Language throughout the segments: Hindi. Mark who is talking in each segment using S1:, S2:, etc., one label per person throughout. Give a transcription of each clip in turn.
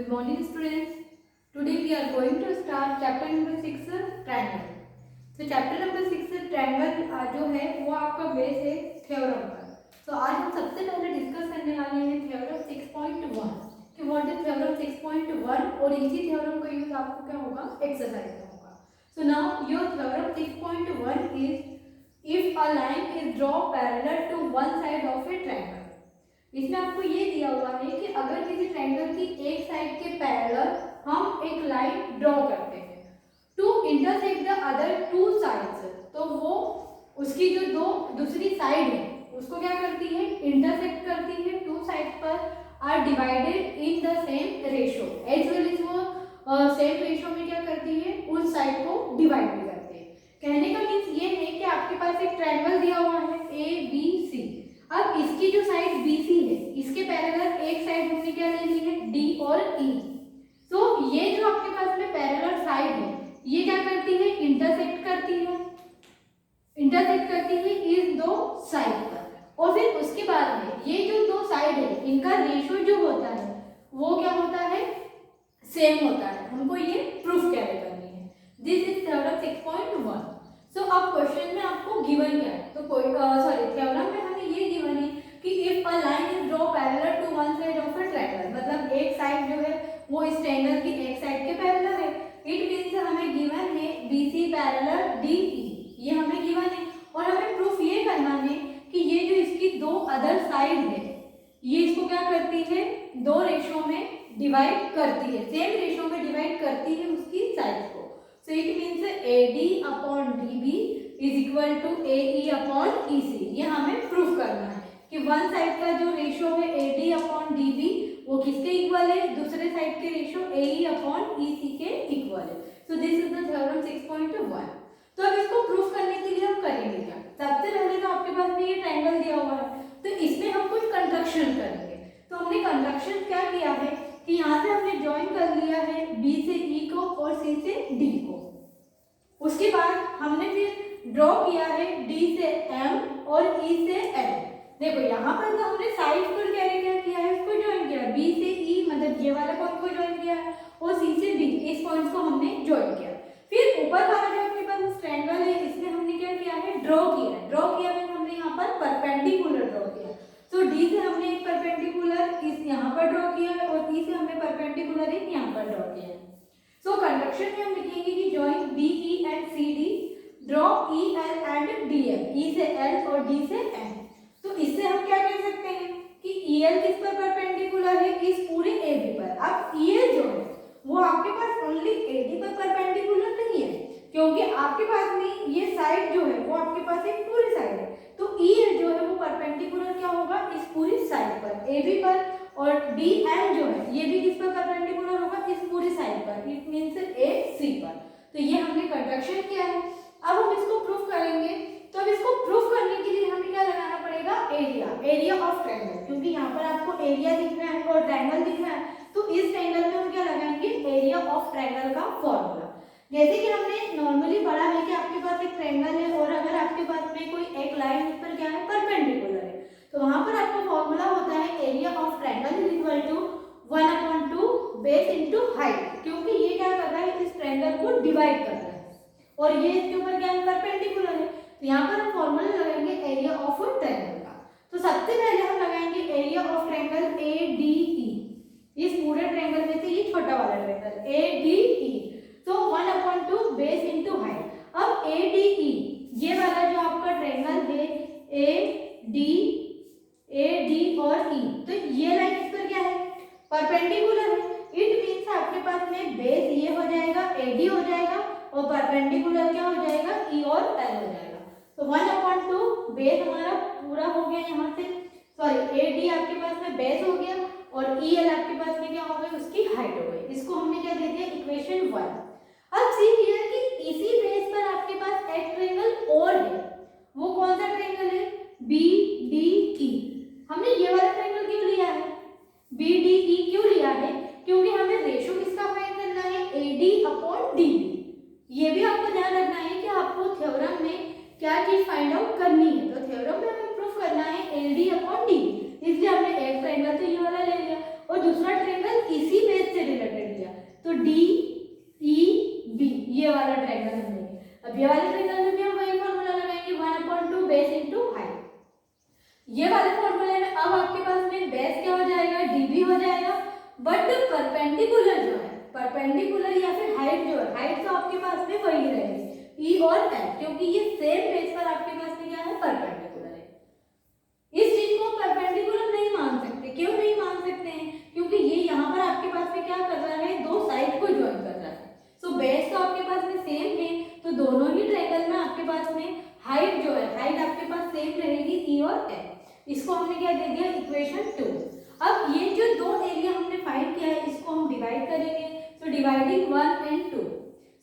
S1: Good morning students. Today we are going to start chapter number 6 triangle. तो chapter number 6 triangle जो है वो आपका बेस है थ्योरम का. तो आज हम सबसे पहले डिस्कस करने वाले हैं थ्योरम 6.1 कि व्हाट इज थ्योरम 6.1 और इसी थ्योरम का यूज आपको क्या होगा एक्सरसाइज में होगा. So now your theorem 6.1 is if a line is drawn parallel to one side of a triangle. इसमें आपको ये दिया हुआ है कि अगर किसी ट्रायंगल की एक साइड के पैरेलल हम एक लाइन ड्रॉ करते हैं to intersect the other two sides, तो वो उसकी जो दूसरी साइड है उसको क्या करती है इंटरसेक्ट करती है. टू साइड्स पर are divided in the same ratio as well as वो सेम रेशो में क्या करती है उस साइड को डिवाइड भी करती है. कहने का मीन्स ये है कि आपके पास एक ट्रायंगल दिया हुआ है ए बी सी. अब इसकी जो साइड BC है इसके पैरेलल एक साइड हमने क्या ले ली है D और E. तो ये जो आपके पास में पैरेलल साइड है ये क्या करती है इंटरसेक्ट करती है इस दो साइड पर. और फिर उसके बाद में ये जो दो साइड है इनका रेशियो जो होता है वो क्या होता है सेम होता है. हमको ये प्रूफ कैसे करनी है. This is theorem 6.1. सो अब क्वेश्चन में आपको गिवन क्या है तो थ्योरम में हमें ये गिवन है कि if a line is draw parallel to one side of a triangle, मतलब एक साइड जो है वो इस ट्रायंगल की एक साइड के पैरेलल है. इट मींस हमें गिवन है BC पैरेलल DE, ये हमें गिवन है. और हमें प्रूफ ये करना है कि ये जो इसकी दो अदर साइड है ये इसको क्या करती है दो रेशो में डिवाइड करती है, सेम रेशो में डिवाइड करती है उसकी साइड को. So it means AD upon DB is equal to AE upon EC. ये हमें प्रूफ करना है कि वन साइड का जो रेशो है AD upon DB वो किसके इक्वल है दूसरे साइड के रेशो AE upon EC के इक्वल है. So this is the theorem 6.1. तो अब इसको प्रूफ करने के लिए हम करेंगे क्या. सबसे पहले तो आपके पास में ये ट्रायंगल दिया हुआ है तो इसमें हम कुछ कंस्ट्रक्शन करेंगे. तो हमने कंस्ट्रक्शन क्या किया है कि यहाँ से हमने ज्वाइन कर लिया है B से E को और C से D को. उसके बाद हमने फिर ड्रॉ किया है D से M और E से L. देखो यहाँ पर तो हमने साइड पर क्या किया है इसको ज्वाइन किया. B से E मतलब ये वाला पॉइंट को ज्वाइन किया है और C से D इस पॉइंट को हमने ज्वाइन किया. फिर ऊपर वाला जो आपके पास ट्रायंगल है इसमें हमने क्या किया है ड्रॉ किया है हमने यहाँ पर परपेंडिकुलर ड्रॉ किया. तो D से हमने एक परपेंडिकुलर इस यहाँ पर ड्रॉ किया है और E से हमने परपेंडिकुलर एक यहाँ पर ड्रॉ किया है. सो कंस्ट्रक्शन में हम लिखेंगे कि join BE and CD, draw EL and DM, E से L और D से M. तो इससे हम क्या कह सकते हैं कि EL किस पर परपेंडिकुलर है इस पूरे AB पर. अब EL जो है वो आपके पास ओनली AD पर परपेंडिकुलर नहीं है क्योंकि आपके पास में ये साइड जो है वो आपके पास एक पूरी साइड है. तो EL जो है वो परपेंडिकुलर क्या होगा इस पूरी साइड पर AB पर. और DM जो है ये भी किस पर परपेंडिकुलर होगा इस पूरी साइड पर. इट मींस AC पर. तो ये हमने कंस्ट्रक्शन किया है. अब हम इसको प्रूफ करेंगे. तो अब इसको प्रूफ करने के लिए हमें क्या लगाना पड़ेगा एरिया ऑफ ट्रायंगल, क्योंकि यहाँ पर आपको एरिया दिख रहा है और ट्रायंगल दिख रहा है. तो इस ट्रायंगल में हम क्या लगाएंगे एरिया ऑफ ट्रायंगल का फॉर्मूला. जैसे कि हमने नॉर्मली पढ़ा है कि आपके पास एक ट्रायंगल है और अगर आपके पास में कोई एक लाइन उस पर क्या है परपेंडिकुलर है तो वहां पर आपका फॉर्मूला होता है area of triangle is equal to 1/2 base into height, क्योंकि ये क्या कर रहा है इस ट्रायंगल को डिवाइड कर रहा है और ये इसके ऊपर क्या है परपेंडिकुलर है. तो यहाँ पर हम फॉर्मूला लगाएंगे एरिया ऑफ ट्रायंगल का. तो सबसे पहले हम लगाएंगे एरिया ऑफ ट्रायंगल ADE. इस पूरे ट्रायंगल में से ये छोटा वाला ट्रायंगल ADE. तो 1/2 बेस इनटू हाइट. अब ADE ये वाला जो आपका ट्रायंगल है AD और E, तो ये लाइन इस पर क्या है परपेंडिकुलर है. इट मींस आपके पास में बेस ये हो जाएगा AD हो जाएगा और परपेंडिकुलर क्या हो जाएगा E और L हो जाएगा. तो 1/2 बेस हमारा पूरा हो गया यहाँ से. AD आपके पास में बेस हो गया और EL आपके पास में क्या हो गया उसकी हाइट हो गई. इसको हमने क्या दे दिया इक्वेशन 1. अब सी हियर कि इसी बेस पर आपके पास एक ट्रायंगल और है. वो कौन सा ट्रायंगल है BDE. हमने ये वाला ट्रायंगल क्यों लिया है BDE क्यों लिया है क्योंकि हमें रेशो किसका फाइंड करना है AD अपॉन DB. ये भी आपको ध्यान रखना है कि आपको थ्योरम में क्या चीज फाइंड आउट करनी है. तो थ्योरम में हमें प्रूफ करना है AD अपॉन DB, इसलिए हमने एक ट्रायंगल तो ये वाला ले लिया और दूसरा ट्रायंगल इसी बेस से रिलेटेड लिया, तो डी ई बी ये वाला ट्रायंगल हम लेंगे। अब ये वाले ट्रायंगल में भी हम वही फॉर्मूला लगाएंगे 1/2 बेस इंटू हाइट। ये वाले फॉर्मूले में अब आपके पास में बेस क्या हो जाएगा, डीबी हो जाएगा, बट परपेंडिकुलर जो है, परपेंडिकुलर या फिर हाइट जो है, हाइट तो आपके पास में वही रहेगी ई और एफ, क्योंकि ये सेम बेस पर आपके पास में क्या है, परपेंडिकुलर है। इस चीज को परपेंडिकुलर नहीं मान सकते। क्यों नहीं मान सकते हैं, क्योंकि ये यहाँ पर आपके पास में क्या कर रहा है, दो साइड को ज्वाइन कर रहा है। सो बेस तो आपके पास में सेम है, तो दोनों ही ट्रायंगल में आपके पास में हाइट जो है, हाइट आपके पास सेम रहेगी ई और एफ। इसको हमने क्या दे दिया, इक्वेशन 2। अब ये जो दो एरिया हमने फाइंड किया है इसको हम डिवाइड करेंगे, so dividing 1 and 2।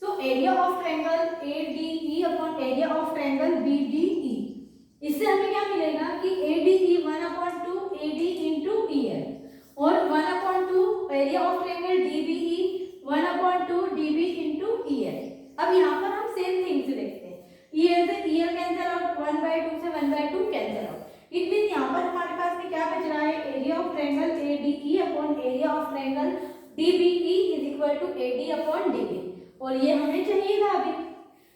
S1: So area of triangle ADE upon area of triangle BDE, इससे हमें क्या मिलेगा कि ADE 1/2 AD इंटू EL और 1/2 area of triangle DBE 1/2 DB into EL। अब यहाँ पर हम सेम थिंग से देखते हैं, EL से EL कैंसिल आउट, 1/2 से 1/2 कैंसिल आउट। इट मीन यहाँ पर हमारे पास में क्या बच रहा है, area of triangle ADE upon area of triangle DBE is equal to AD upon DB, और ये हमें चाहिए था अभी।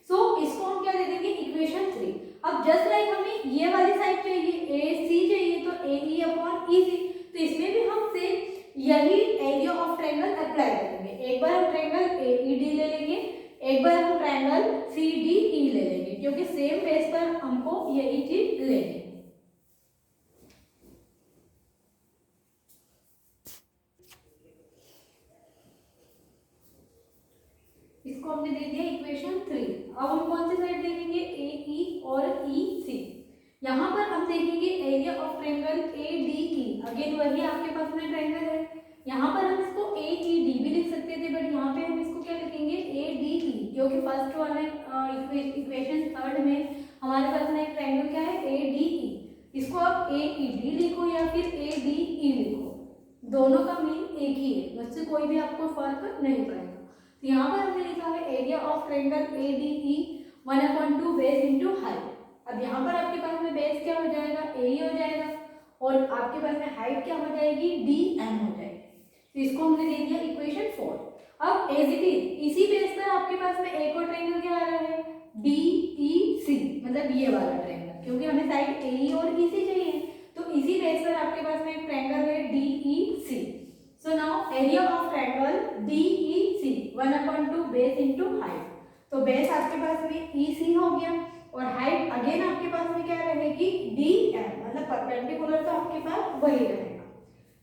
S1: सो इसको हम क्या दे देंगे, इक्वेशन 3। अब जस्ट लाइक हमें ये वाली साइड चाहिए, AC चाहिए, तो AE अपॉन EC, तो इसमें भी हम सेम यही एरिया ऑफ ट्रायंगल अप्लाई करेंगे। एक बार हम ट्रायंगल AED ले लेंगे, एक बार हम ट्रायंगल CDE ले लेंगे, क्योंकि सेम बेस पर हमको यही चीज लेनी है। इसको हमने दे दिया इक्वेशन 3। अब हम कौन सी साइड देखेंगे, AE और EC। यहाँ पर हम देखेंगे area of triangle ADE, again वही आपके पास में ट्रायंगल है। यहाँ पर हम इसको AED भी लिख सकते थे, बट यहाँ पे हम इसको क्या लिखेंगे, ADE, क्योंकि फर्स्ट वाले इक्वेशन थर्ड में हमारे पास में एक ट्रायंगल क्या है, ADE। इसको आप AED लिखो या फिर ADE लिखो, दोनों का मीन एक ही है, उससे कोई भी आपको फर्क नहीं पड़ेगा। तो यहाँ पर हमने लिखा है area of triangle ADE 1/2 base into height. अब यहाँ पर आपके पास में बेस क्या हो जाएगा, AE हो जाएगा, और आपके पास में हाइट क्या हो जाएगी, DM हो जाएगी। तो इसको हमने दे दिया इक्वेशन 4। अब एज इट इज इसी बेस पर आपके पास में एक और ट्रायंगल क्या आ रहा है, DEC, मतलब ये वाला ट्रायंगल, क्योंकि हमें साइड AE और EC चाहिए, तो इसी बेस पर आपके पास में एक ट्रायंगल है DEC। So now area of triangle DEC 1/2 base into height, तो बेस आपके पास में EC हो गया, और हाइट अगेन आपके पास में क्या रहेगी, DM, मतलब परपेंडिकुलर तो आपके पास वही रहेगा।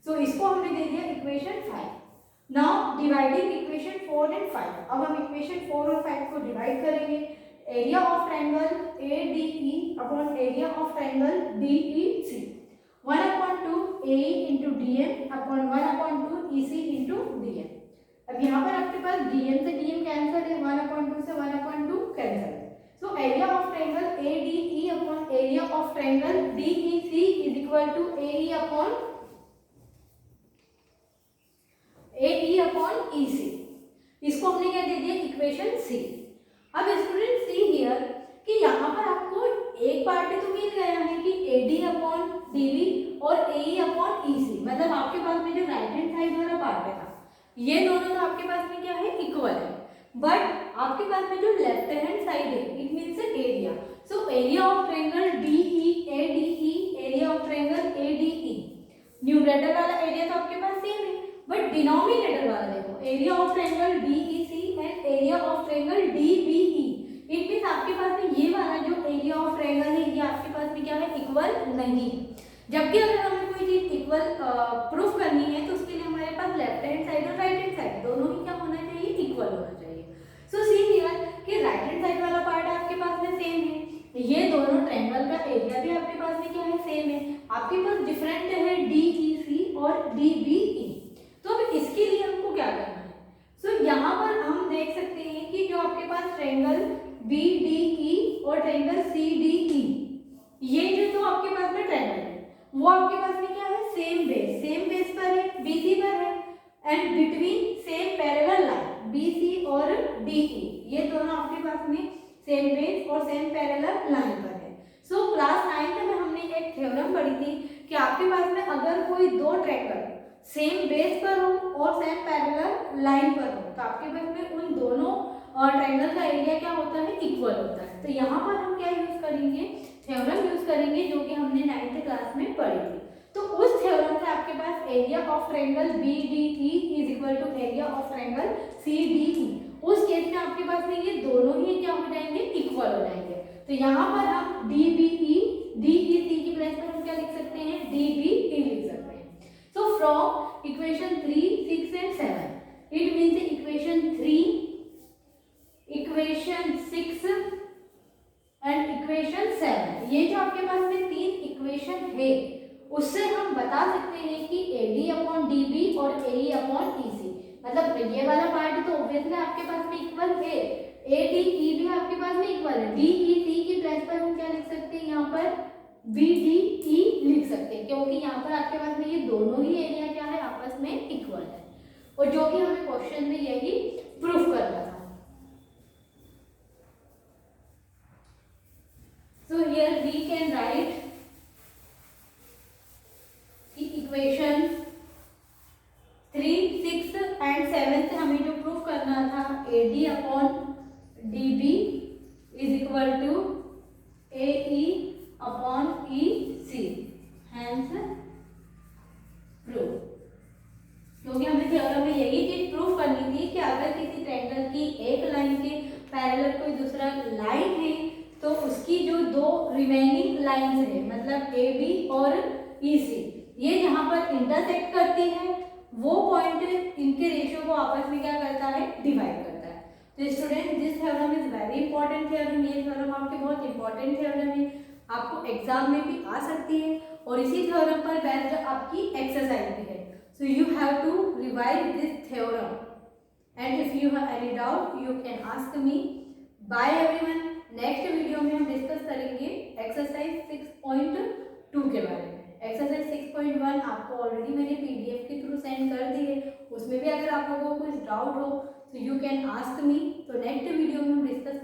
S1: सो इसको हमने दे दिया equation 5। Now dividing equation 4 and 5। अब हम इक्वेशन 4 और 5 को डिवाइड करेंगे, area of triangle ADE upon area of triangle DEC 1/2 AE into DM upon 1/2 EC into DM। अब यहाँ पर आपके पास DM से DM कैंसिल है, 1/2 से 1/2 कैंसिल है। So area of triangle ADE upon area of triangle DEC is equal to AE upon EC। इसको हमने क्या दे दिया, इक्वेशन 6। अब स्टूडेंट सी हियर कि यहाँ पर आपको एक पार्ट तो मिल गया है कि AD अपॉन DB और AE अपॉन EC, मतलब आपके पास में जो राइट हैंड साइड वाला पार्ट है, ये दोनों तो आपके पास में क्या है, इक्वल है, बट आपके पास में जो लेफ्ट हैंड साइड है it means area. So area of triangle DEADE, area of triangle ADE, numerator वाला एरिया तो आपके पास सेम है, बट डिनोमिनेटर वाला देखो, area of triangle DEC and area of triangle DBE, it means आपके पास में ये वाला जो एरिया ऑफ ट्रायंगल है ये आपके पास में क्या है, इक्वल नहीं है। जबकि अगर हमें कोई चीज इक्वल प्रूफ करनी है तो उसके लिए हमारे पास लेफ्ट हैंड साइड और राइट हैंड साइड दोनों ही क्या होना चाहिए, इक्वल होना चाहिए। सो सी हियर कि राइट हैंड साइड वाला पार्ट आपके पास में सेम है, ये दोनों ट्रायंगल का एरिया भी आपके पास में क्या है, सेम है। आपके पास डिफरेंट है DEC और DBE। तो अब इसके लिए हमको क्या करना है, सो यहाँ पर हम देख सकते हैं कि जो आपके पास ट्रायंगल BDE और ट्रायंगल CDE, ये जो तो आपके पास में ट्रायंगल है वो आपके पास में क्या है, सेम बेस पर है, BC पर है, and between same parallel line BC और DE, ये दोनों आपके पास में सेम बेस और सेम पैरेलल लाइन पर है। सो क्लास 9 में हमने एक थ्योरम पढ़ी थी कि आपके पास में अगर कोई दो ट्रायंगल सेम बेस पर हो और सेम पैरेलल लाइन पर हो तो आपके पास में उन दोनों ट्रायंगल का एरिया क्या होता है, इक्वल होता है। तो यहाँ पर हम क्या यूज करेंगे, थ्योरम यूज करेंगे जो कि हमने 9th क्लास में पढ़ी थी। तो उस थ्योरम से आपके पास area of triangle BDE is equal to area of triangle CDE, उस केस में आपके पास में ये दोनों ही क्या हो जाएंगे, इक्वल हो जाएंगे। तो यहाँ पर हम DBE DEC की प्लेस पर हम क्या लिख सकते हैं, DBE लिख सकते हैं। So from equation 3, 6 and 7, it means equation 3, equation 6 and equation 7, ये जो आपके पास में तीन इक्वेशन है उससे हम बता सकते हैं कि AD अपॉन DB और AE अपॉन EC, मतलब ये वाला पार्ट तो ऑब्वियसली आपके पास में इक्वल है, ADE भी आपके पास में इक्वल है, DEC की प्लेस पर हम क्या लिख सकते हैं, यहाँ पर BDE लिख सकते हैं, क्योंकि यहाँ पर आपके पास में ये दोनों ही एरिया क्या है, आपस में इक्वल है, और जो कि हमें क्वेश्चन में यही प्रूफ करना था। So here we can write equation 3, 6 and 7 से हमें जो प्रूफ करना था AD upon DB is equal to AE upon EC, hence proof. क्योंकि हमें थ्योरम में यही चीज प्रूफ करनी थी कि अगर किसी ट्रायंगल की एक लाइन के पैरेलल कोई दूसरा लाइन है तो उसकी जो दो रिमेनिंग लाइंस है, मतलब AB और EC, ये जहाँ पर इंटरसेक्ट करती है वो पॉइंट इनके रेशियो को आपस में क्या करता है, डिवाइड करता है। तो student this theorem is very important theorem, ये थ्योरम आपके बहुत इंपॉर्टेंट थ्योरम है, आपको एग्जाम में भी आ सकती है और इसी थ्योरम पर बेस्ड आपकी एक्सरसाइज भी है। So you have to revise this theorem and if you have any doubt you can ask me. Bye everyone, next video में हम डिस्कस करेंगे एक्सरसाइज 6.2 के बारे में। एक्सरसाइज 6.1 आपको ऑलरेडी मैंने PDF के थ्रू सेंड कर दी है, उसमें भी अगर आप लोगों को कुछ डाउट हो तो यू कैन आस्क मी। तो नेक्स्ट वीडियो में हम डिस्कस